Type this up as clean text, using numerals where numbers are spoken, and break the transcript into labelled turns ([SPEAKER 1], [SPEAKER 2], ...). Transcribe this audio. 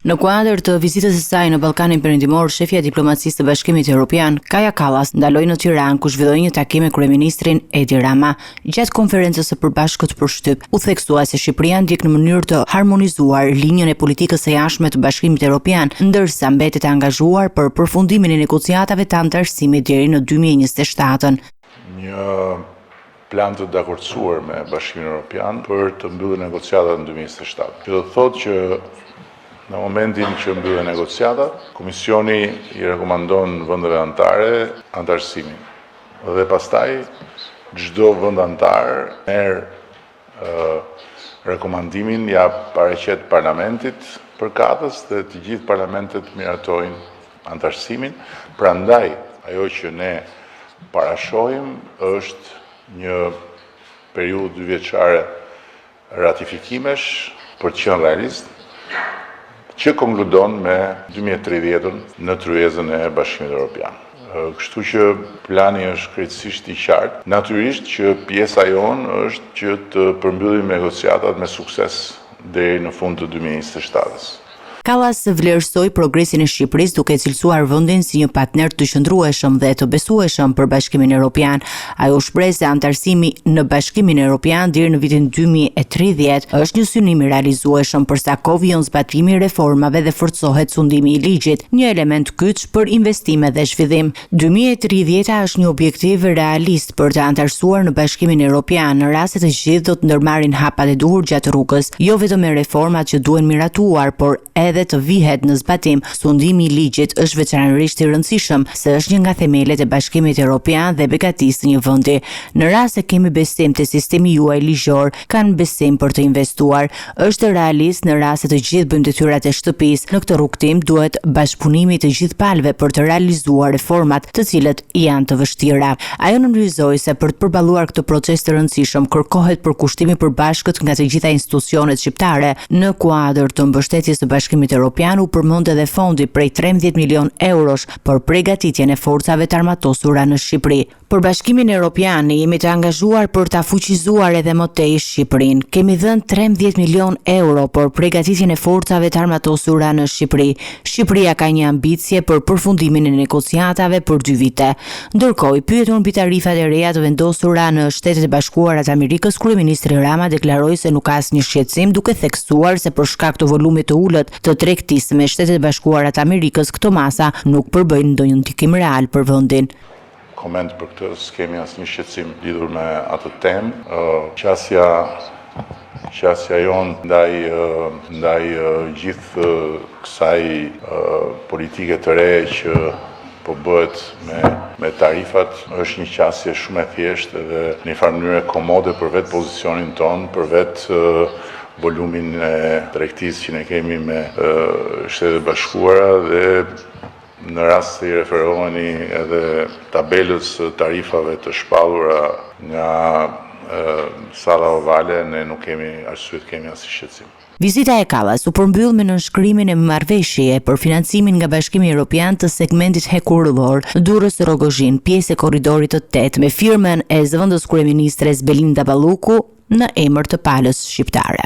[SPEAKER 1] Në kuadër të vizitës së saj në Ballkanin Perëndimor, shefja e diplomacisë të Bashkimit Evropian, Kaja Kallas, ndaloi në Tiranë ku zhvilloi një takim me kryeministrin Edi Rama. Gjatë konferencës së përbashkët për shtyp, u theksua se Shqipëria ndjek në mënyrë të harmonizuar linjën e politikës së jashtme të Bashkimit Evropian, ndërsa mbetet e angazhuar për përfundimin e negociatave të anëtarësimit deri në 2027.
[SPEAKER 2] Një plan të dakordsuar me Bashkimin Evropian për të mbyllur negociatat në 2027. Kjo do të thotë që në momentin që mbyllen negociatat, Komisioni i rekomandon vendeve anëtare anëtarësimin. Dhe pastaj çdo vend anëtar merr rekomandimin ja paraqet Parlamentit përkatës dhe të gjithë parlamentet miratojnë anëtarësimin. Prandaj ajo që ne parashohim është një periudhë 2 vjeçare ratifikimesh për të qenë realist, që konkludon me 2030-ën në tryezën e Bashkimit Evropian. Kështu që plani është krejtësisht i qartë. Natyrisht që pjesa jonë është që të përmbyllim negociatat me sukses deri në fund të 2027-s.
[SPEAKER 1] Kallas vlerësoi progresin e Shqipërisë duke cilësuar vendin si një partner të qëndrueshëm dhe të besueshëm për Bashkimin Evropian. Ajo shpreh se anëtarësimi në Bashkimin Evropian deri në vitin 2030 është një synim i realizueshëm përsa kovijon zbatimi i reformave dhe forcohet sundimi i ligjit, një element kyç për investime dhe zhvillim. 2030 është një objektiv realist për të anëtarësuar në Bashkimin Evropian në rast se të gjithë do të ndërmarrin hapat e duhur gjatë rrugës, jo vetëm me reformat që duhen miratuar, por edhe të vihet në zbatim. Sundimi i ligjit është veçanërisht i rëndësishëm se është një nga themelet e Bashkimit Evropian dhe begatisë të një vendi. Në rast se kemi besim te sistemi juaj ligjor, kanë besim për të investuar. Është realist në rast se të gjithë bëjmë detyrat e shtëpisë. Në këtë rrugtim duhet bashkëpunimi të gjithë palëve për të realizuar reformat, të cilët janë të vështira. Ajo nënvizoi se për të përballuar këtë proces të rëndësishëm kërkohet përkushtimi i përbashkët nga të gjitha institucionet shqiptare. Në kuadër të mbështetjes së Bashkimit Evropian u përmend edhe fondi prej 13 milion eurosh për përgatitjen e forcave të armatosura në Shqipëri. Për Bashkimin Evropian jemi të angazhuar për ta fuqizuar edhe më tej Shqipërinë. Kemi dhënë 13 milion euro për përgatitjen e forcave të armatosura në Shqipëri. Shqipëria ka një ambicie për përfundimin e negociatave për 2 vite. Ndërkohë, i pyetur mbi tarifat e reja të vendosura në Shtetet e Bashkuara të Amerikës, kryeministri Rama deklaroi se nuk ka asnjë shqetësim, duke theksuar se për shkak të volumit të ulët të tregtisë me Shtetet e Bashkuara të Amerikës, këto masa nuk përbëjnë ndonjë ndikim real për vendin.
[SPEAKER 2] Koment për këtë, s'kemi asnjë shqetësim lidhur me atë temë. Qasja jonë ndaj gjithë kësaj politike të re që po bëhet me tarifat është një qasje shumë e thjeshtë dhe në një farë mënyrë komode për vetë pozicionin tonë, për vetë volumin e tregtisë që ne kemi me Shtetet e Bashkuara dhe në rast se i referoheni edhe tabelës tarifave të shpallura nga sala ovale, ne nuk kemi arsye të kemi asnjë shqetësim.
[SPEAKER 1] Vizita e Kallas u përmbyll me nënshkrimin e marrëveshjeje për financimin nga Bashkimi Evropian të segmentit hekurëllor Durrës-Rogozhin, pjesë e korridorit të 8, me firmën e zëvendës kryeministres Belinda Balluku në emër të palës shqiptare.